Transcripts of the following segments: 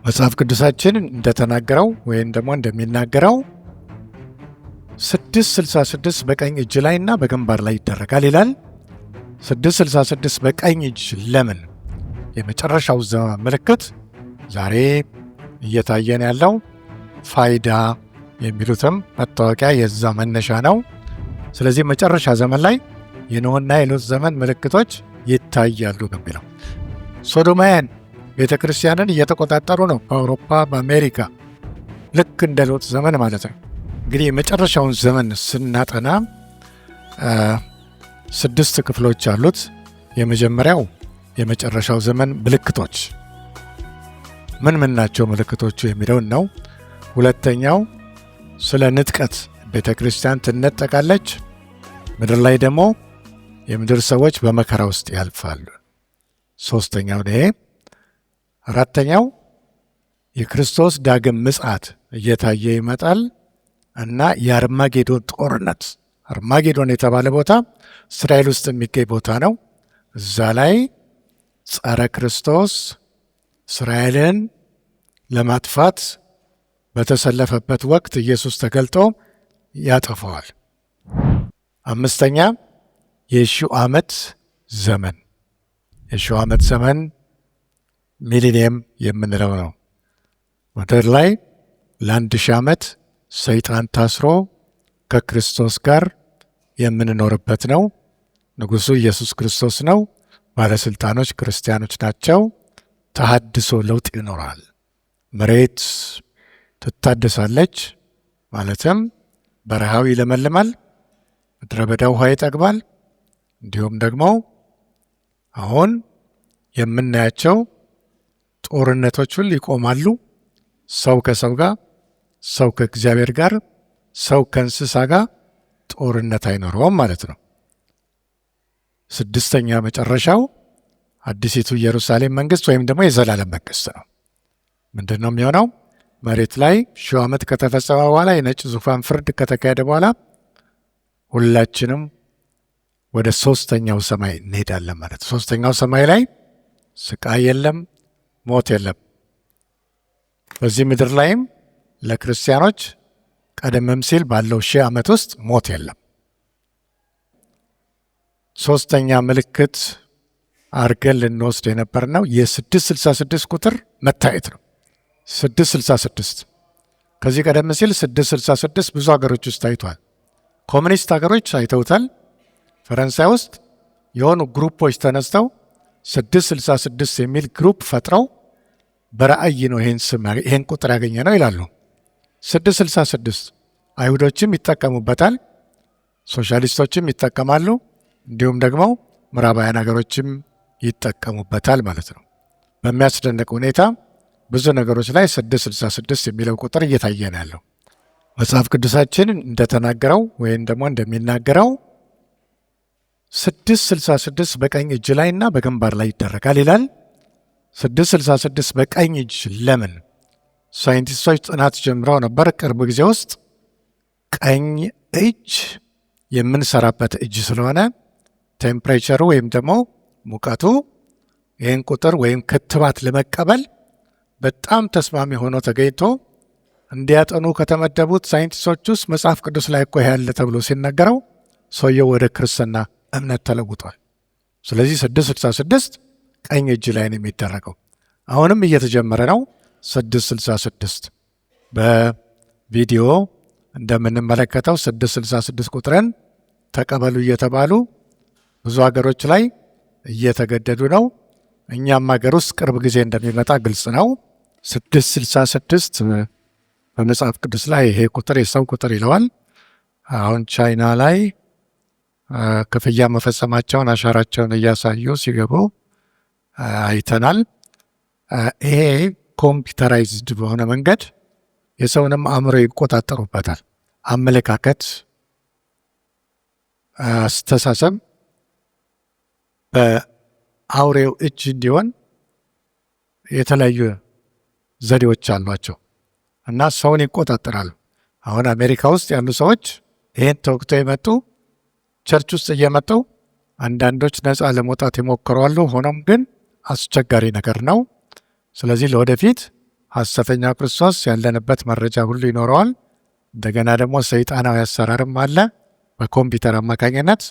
መጽሐፍ ቅዱሳችን እንደተናገረው ወይም ደግሞ እንደሚናገረው 666 በቀኝ እጅ ላይ እና በግንባር ላይ ይደረጋል ይላል። 666 በቀኝ እጅ ለምን? የመጨረሻው ዘመን ምልክት ዛሬ እየታየን ያለው ፋይዳ የሚሉትም መታወቂያ የዛ መነሻ ነው። ስለዚህ መጨረሻ ዘመን ላይ የኖህና የሎጥ ዘመን ምልክቶች ይታያሉ ነው የሚለው። ሶዶማውያን ቤተ ክርስቲያንን እየተቆጣጠሩ ነው፣ በአውሮፓ በአሜሪካ፣ ልክ እንደ ሎጥ ዘመን ማለት ነው። እንግዲህ የመጨረሻውን ዘመን ስናጠና 6 ክፍሎች አሉት። የመጀመሪያው የመጨረሻው ዘመን ምልክቶች ምን ምን ናቸው ምልክቶቹ የሚለውን ነው። ሁለተኛው ስለ ንጥቀት፣ ቤተ ክርስቲያን ትነጠቃለች፣ ምድር ላይ ደግሞ የምድር ሰዎች በመከራ ውስጥ ያልፋሉ። ሶስተኛው ይሄ። አራተኛው የክርስቶስ ዳግም ምጽአት እየታየ ይመጣል እና የአርማጌዶን ጦርነት። አርማጌዶን የተባለ ቦታ እስራኤል ውስጥ የሚገኝ ቦታ ነው። እዛ ላይ ጸረ ክርስቶስ እስራኤልን ለማጥፋት በተሰለፈበት ወቅት ኢየሱስ ተገልጦ ያጠፈዋል። አምስተኛ የሺው ዓመት ዘመን። የሺው ዓመት ዘመን ሚሊኒየም የምንለው ነው። ምድር ላይ ለ1000 ዓመት ሰይጣን ታስሮ ከክርስቶስ ጋር የምንኖርበት ነው። ንጉሡ ኢየሱስ ክርስቶስ ነው። ባለሥልጣኖች ክርስቲያኖች ናቸው። ተሐድሶ ለውጥ ይኖራል። መሬት ትታደሳለች፣ ማለትም በረሃው ይለመልማል፣ ምድረ በዳ ውሃ ይጠግባል። እንዲሁም ደግሞ አሁን የምናያቸው ጦርነቶች ሁሉ ይቆማሉ። ሰው ከሰው ጋር፣ ሰው ከእግዚአብሔር ጋር፣ ሰው ከእንስሳ ጋር ጦርነት አይኖረውም ማለት ነው። 6ኛ መጨረሻው አዲሲቱ ኢየሩሳሌም መንግስት ወይም ደግሞ የዘላለም መንግስት ነው። ምንድን ነው የሚሆነው? መሬት ላይ 1000 ዓመት ከተፈጸመ በኋላ የነጭ ዙፋን ፍርድ ከተካሄደ በኋላ ሁላችንም ወደ 3ኛው ሰማይ እንሄዳለን ማለት። 3ኛው ሰማይ ላይ ስቃይ የለም፣ ሞት የለም። በዚህ ምድር ላይም ለክርስቲያኖች ቀደምም ሲል ባለው 1000 ዓመት ውስጥ ሞት የለም። 3ኛ ምልክት አርገን ልንወስድ የነበርነው የ666 ቁጥር መታየት ነው። 666 ከዚህ ቀደም ሲል 666 ብዙ ሀገሮች ውስጥ ታይቷል። ኮሚኒስት ሀገሮች አይተውታል። ፈረንሳይ ውስጥ የሆኑ ግሩፖች ተነስተው 666 የሚል ግሩፕ ፈጥረው በራእይ ነው ይህን ቁጥር ያገኘ ነው ይላሉ። 666 አይሁዶችም ይጠቀሙበታል፣ ሶሻሊስቶችም ይጠቀማሉ፣ እንዲሁም ደግሞ ምዕራባውያን ሀገሮችም ይጠቀሙበታል ማለት ነው። በሚያስደንቅ ሁኔታ ብዙ ነገሮች ላይ 666 የሚለው ቁጥር እየታየ ነው ያለው። መጽሐፍ ቅዱሳችን እንደተናገረው ወይም ደግሞ እንደሚናገረው 666 በቀኝ እጅ ላይ እና በግንባር ላይ ይደረጋል ይላል። 666 በቀኝ እጅ ለምን? ሳይንቲስቶች ጥናት ጀምረው ነበር ቅርብ ጊዜ ውስጥ። ቀኝ እጅ የምንሰራበት እጅ ስለሆነ ቴምፕሬቸሩ ወይም ደግሞ ሙቀቱ ይህን ቁጥር ወይም ክትባት ለመቀበል በጣም ተስማሚ ሆኖ ተገኝቶ እንዲያጠኑ ከተመደቡት ሳይንቲስቶች ውስጥ መጽሐፍ ቅዱስ ላይ እኮ ያለ ተብሎ ሲነገረው ሰውየው ወደ ክርስትና እምነት ተለውጧል። ስለዚህ 666 ቀኝ እጅ ላይ ነው የሚደረገው። አሁንም እየተጀመረ ነው። 666 በቪዲዮ እንደምንመለከተው 666 ቁጥርን ተቀበሉ እየተባሉ ብዙ ሀገሮች ላይ እየተገደዱ ነው። እኛም ሀገር ውስጥ ቅርብ ጊዜ እንደሚመጣ ግልጽ ነው። 666 በመጽሐፍ ቅዱስ ላይ ይሄ ቁጥር የሰው ቁጥር ይለዋል። አሁን ቻይና ላይ ክፍያ መፈጸማቸውን አሻራቸውን እያሳዩ ሲገቡ አይተናል። ይሄ ኮምፒውተራይዝድ በሆነ መንገድ የሰውንም አእምሮ ይቆጣጠሩበታል። አመለካከት፣ አስተሳሰብ በአውሬው እጅ እንዲሆን የተለያዩ ዘዴዎች አሏቸው እና ሰውን ይቆጣጠራሉ። አሁን አሜሪካ ውስጥ ያሉ ሰዎች ይህን ተወግቶ የመጡ ቸርች ውስጥ እየመጡ አንዳንዶች ነፃ ለመውጣት ይሞክራሉ። ሆኖም ግን አስቸጋሪ ነገር ነው። ስለዚህ ለወደፊት ሐሰተኛ ክርስቶስ ያለንበት መረጃ ሁሉ ይኖረዋል። እንደገና ደግሞ ሰይጣናዊ አሰራርም አለ። በኮምፒውተር አማካኝነት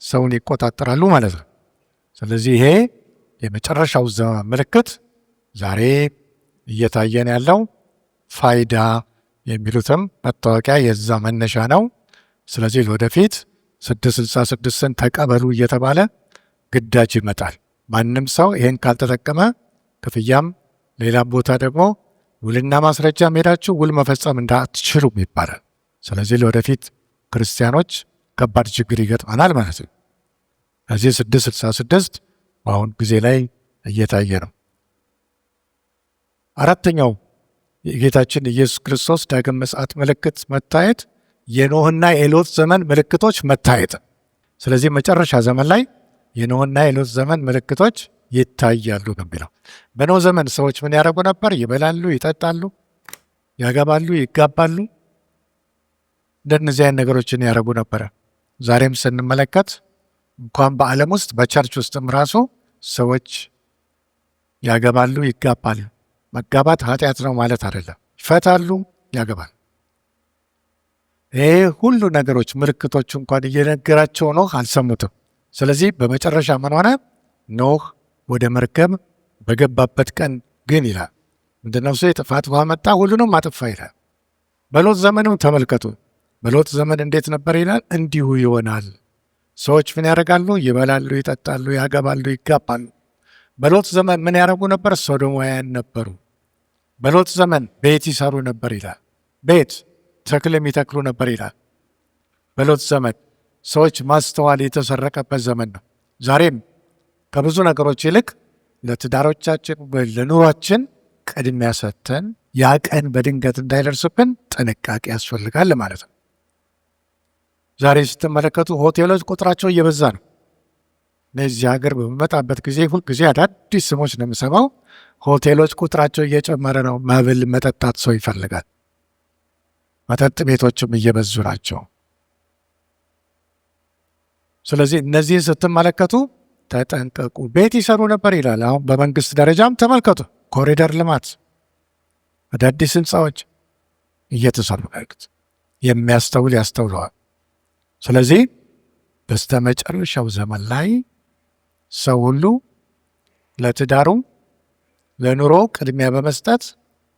ሰውን ይቆጣጠራሉ ማለት ነው። ስለዚህ ይሄ የመጨረሻው ዘመን ምልክት ዛሬ እየታየን ያለው ፋይዳ የሚሉትም መታወቂያ የዛ መነሻ ነው። ስለዚህ ወደፊት 666ን ተቀበሉ እየተባለ ግዳጅ ይመጣል። ማንም ሰው ይሄን ካልተጠቀመ ክፍያም ሌላም ቦታ ደግሞ ውልና ማስረጃ ሄዳችሁ ውል መፈጸም እንዳትችሉም ይባላል። ስለዚህ ለወደፊት ክርስቲያኖች ከባድ ችግር ይገጥመናል ማለት ነው። እዚህ 666 በአሁን ጊዜ ላይ እየታየ ነው። አራተኛው የጌታችን ኢየሱስ ክርስቶስ ዳግም ምጽአት ምልክት መታየት የኖህና የሎጥ ዘመን ምልክቶች መታየት። ስለዚህ መጨረሻ ዘመን ላይ የኖህና የሎጥ ዘመን ምልክቶች ይታያሉ ነው የሚለው። በኖህ ዘመን ሰዎች ምን ያደርጉ ነበር? ይበላሉ፣ ይጠጣሉ፣ ያገባሉ፣ ይጋባሉ። እንደነዚህ አይነት ነገሮችን ያደርጉ ነበረ። ዛሬም ስንመለከት እንኳን በዓለም ውስጥ በቸርች ውስጥም ራሱ ሰዎች ያገባሉ፣ ይጋባሉ። መጋባት ኃጢአት ነው ማለት አይደለም። ይፈታሉ፣ ያገባል። ይሄ ሁሉ ነገሮች ምልክቶች እንኳን እየነገራቸው ኖህ አልሰሙትም። ስለዚህ በመጨረሻ ምን ሆነ? ኖህ ወደ መርከብ በገባበት ቀን ግን ይላል ምንድነው እሱ? የጥፋት ውሃ መጣ፣ ሁሉንም አጥፋ ይላል። በሎጥ ዘመንም ተመልከቱ። በሎጥ ዘመን እንዴት ነበር ይላል? እንዲሁ ይሆናል። ሰዎች ምን ያደርጋሉ? ይበላሉ፣ ይጠጣሉ፣ ያገባሉ፣ ይጋባሉ። በሎጥ ዘመን ምን ያደርጉ ነበር? ሶዶማውያን ነበሩ። በሎጥ ዘመን ቤት ይሰሩ ነበር ይላል። ቤት ተክል የሚተክሉ ነበር ይላል። በሎጥ ዘመን ሰዎች ማስተዋል የተሰረቀበት ዘመን ነው። ዛሬም ከብዙ ነገሮች ይልቅ ለትዳሮቻችን ወይ ለኑሯችን ቅድሚያ ሰጥተን ያ ቀን በድንገት እንዳይደርስብን ጥንቃቄ ያስፈልጋል ማለት ነው። ዛሬ ስትመለከቱ ሆቴሎች ቁጥራቸው እየበዛ ነው። እነዚህ ሀገር በመጣበት ጊዜ ሁል ጊዜ አዳዲስ ስሞች ነው የምሰማው። ሆቴሎች ቁጥራቸው እየጨመረ ነው። መብል መጠጣት ሰው ይፈልጋል። መጠጥ ቤቶችም እየበዙ ናቸው። ስለዚህ እነዚህን ስትመለከቱ ተጠንቀቁ። ቤት ይሰሩ ነበር ይላል። አሁን በመንግስት ደረጃም ተመልከቱ፣ ኮሪደር ልማት፣ አዳዲስ ህንፃዎች እየተሰሩ ናቸው። የሚያስተውል ያስተውለዋል። ስለዚህ በስተ መጨረሻው ዘመን ላይ ሰው ሁሉ ለትዳሩ ለኑሮ ቅድሚያ በመስጠት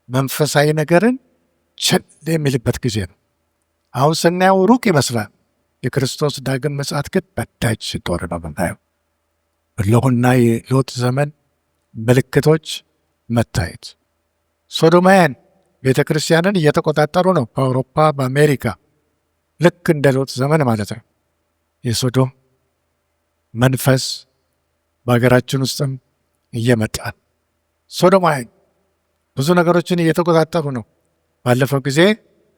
መንፈሳዊ ነገርን ችል የሚልበት ጊዜ ነው። አሁን ስናየው ሩቅ ይመስላል። የክርስቶስ ዳግም ምጽአት ግን በዳጅ ሲጦር ነው የምናየው። በኖህና የሎጥ ዘመን ምልክቶች መታየት። ሶዶማውያን ቤተ ክርስቲያንን እየተቆጣጠሩ ነው። በአውሮፓ በአሜሪካ ልክ እንደ ሎጥ ዘመን ማለት ነው። የሶዶም መንፈስ በሀገራችን ውስጥም እየመጣን ሶዶማውያን ብዙ ነገሮችን እየተቆጣጠሩ ነው። ባለፈው ጊዜ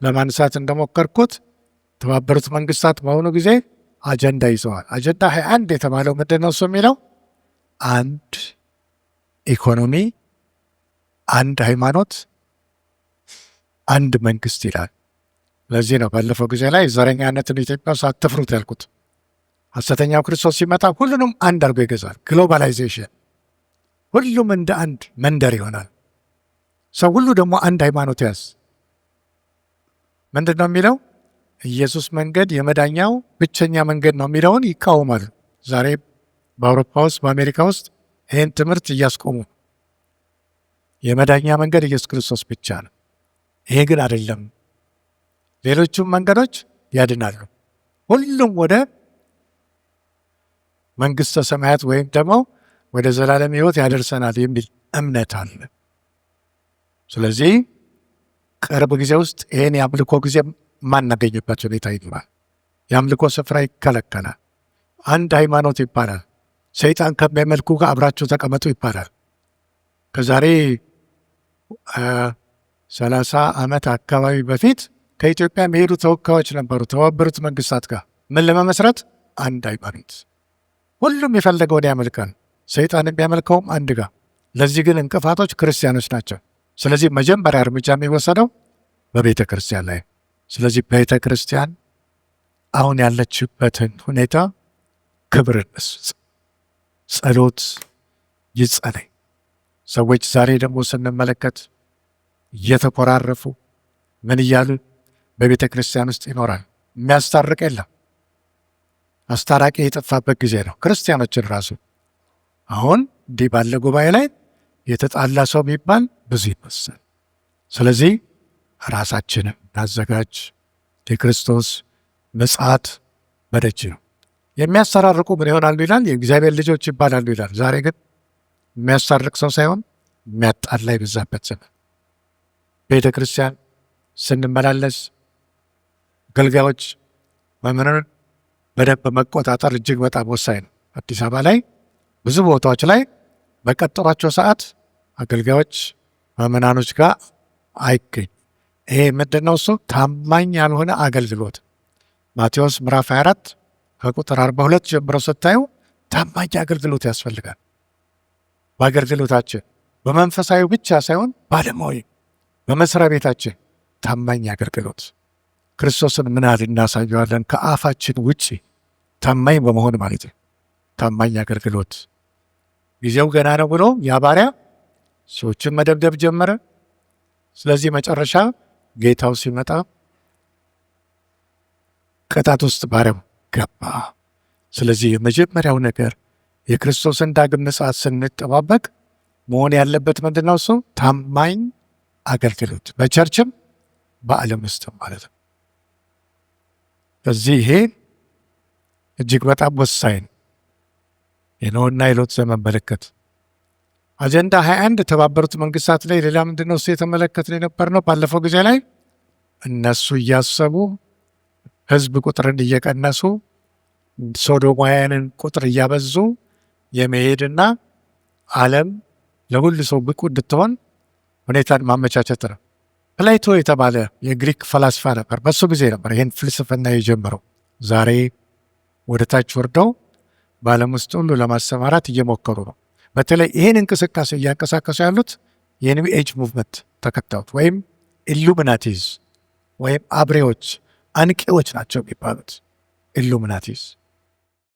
ለማንሳት እንደሞከርኩት የተባበሩት መንግስታት በአሁኑ ጊዜ አጀንዳ ይዘዋል። አጀንዳ 21 የተባለው ምንድን ነው? እሱ የሚለው አንድ ኢኮኖሚ፣ አንድ ሃይማኖት፣ አንድ መንግስት ይላል። ለዚህ ነው ባለፈው ጊዜ ላይ ዘረኛነትን ኢትዮጵያ ውስጥ አትፍሩት ያልኩት። ሐሰተኛው ክርስቶስ ሲመጣ ሁሉንም አንድ አድርጎ ይገዛል። ግሎባላይዜሽን፣ ሁሉም እንደ አንድ መንደር ይሆናል። ሰው ሁሉ ደግሞ አንድ ሃይማኖት ያዝ። ምንድን ነው የሚለው? ኢየሱስ መንገድ የመዳኛው ብቸኛ መንገድ ነው የሚለውን ይቃወማሉ። ዛሬ በአውሮፓ ውስጥ በአሜሪካ ውስጥ ይህን ትምህርት እያስቆሙ፣ የመዳኛ መንገድ ኢየሱስ ክርስቶስ ብቻ ነው። ይሄ ግን አይደለም። ሌሎቹም መንገዶች ያድናሉ፣ ሁሉም ወደ መንግስተ ሰማያት ወይም ደግሞ ወደ ዘላለም ሕይወት ያደርሰናል የሚል እምነት አለ። ስለዚህ ቅርብ ጊዜ ውስጥ ይህን የአምልኮ ጊዜ ማናገኝበት ሁኔታ ይኖራል። የአምልኮ ስፍራ ይከለከላል። አንድ ሃይማኖት ይባላል። ሰይጣን ከሚያመልኩ ጋር አብራችሁ ተቀመጡ ይባላል። ከዛሬ 30 ዓመት አካባቢ በፊት ከኢትዮጵያ የሚሄዱ ተወካዮች ነበሩ ተባበሩት መንግስታት ጋር ምን ለመመስረት? አንድ ሃይማኖት። ሁሉም የፈለገውን ያመልካል። ሰይጣን የሚያመልከውም አንድ ጋር። ለዚህ ግን እንቅፋቶች ክርስቲያኖች ናቸው። ስለዚህ መጀመሪያ እርምጃ የሚወሰደው በቤተ ክርስቲያን ላይ። ስለዚህ ቤተ ክርስቲያን አሁን ያለችበትን ሁኔታ ክብር እንስጥ፣ ጸሎት ይጸለይ። ሰዎች ዛሬ ደግሞ ስንመለከት እየተኮራረፉ ምን እያሉ በቤተ ክርስቲያን ውስጥ ይኖራል። የሚያስታርቅ የለም። አስታራቂ የጠፋበት ጊዜ ነው። ክርስቲያኖችን ራሱ አሁን እንዲህ ባለ ጉባኤ ላይ የተጣላ ሰው የሚባል ብዙ ይመስል። ስለዚህ ራሳችንን እናዘጋጅ። የክርስቶስ ምጽአት በደጅ ነው። የሚያስተራርቁ ምን ይሆናሉ ይላል? የእግዚአብሔር ልጆች ይባላሉ ይላል። ዛሬ ግን የሚያስታርቅ ሰው ሳይሆን የሚያጣላ የበዛበት ዘመን። ቤተ ክርስቲያን ስንመላለስ አገልጋዮች መምህራንን በደንብ መቆጣጠር እጅግ በጣም ወሳኝ ነው። አዲስ አበባ ላይ ብዙ ቦታዎች ላይ በቀጠሯቸው ሰዓት አገልጋዮች መምህራኖች ጋር አይገኙም። ይሄ ምንድን ነው? እሱ ታማኝ ያልሆነ አገልግሎት። ማቴዎስ ምዕራፍ 24 ከቁጥር 42 ጀምሮ ስታዩ ታማኝ አገልግሎት ያስፈልጋል። በአገልግሎታችን በመንፈሳዊ ብቻ ሳይሆን ባለማዊ በመስሪያ ቤታችን ታማኝ አገልግሎት ክርስቶስን ምን ያህል እናሳየዋለን? ከአፋችን ውጭ ታማኝ በመሆን ማለት ነው። ታማኝ አገልግሎት። ጊዜው ገና ነው ብሎ ያ ባሪያ ሰዎችን መደብደብ ጀመረ። ስለዚህ መጨረሻ ጌታው ሲመጣ ቅጣት ውስጥ ባሪያው ገባ። ስለዚህ የመጀመሪያው ነገር የክርስቶስን ዳግም ምጽአት ስንጠባበቅ መሆን ያለበት ምንድን ነው? እሱ ታማኝ አገልግሎት በቸርችም በዓለም ውስጥም ማለት ነው። በዚህ ይሄ እጅግ በጣም ወሳኝ ነው። የኖህና የሎጥ ዘመን ምልክት። አጀንዳ 21 የተባበሩት መንግስታት ላይ ሌላ ምንድን ነው እሱ የተመለከትን የነበር ነው። ባለፈው ጊዜ ላይ እነሱ እያሰቡ ህዝብ ቁጥርን እየቀነሱ ሶዶማውያንን ቁጥር እያበዙ የመሄድና ዓለም ለሁሉ ሰው ብቁ እንድትሆን ሁኔታን ማመቻቸት ነው። ፕላቶ የተባለ የግሪክ ፈላስፋ ነበር። በሱ ጊዜ ነበር ይህን ፍልስፍና የጀመረው። ዛሬ ወደ ታች ወርደው በዓለም ውስጥ ሁሉ ለማሰማራት እየሞከሩ ነው። በተለይ ይህን እንቅስቃሴ እያንቀሳቀሱ ያሉት የኒው ኤጅ ሙቭመንት ተከታዮች ወይም ኢሉሚናቲዝ ወይም አብሬዎች፣ አንቂዎች ናቸው የሚባሉት ኢሉሚናቲዝ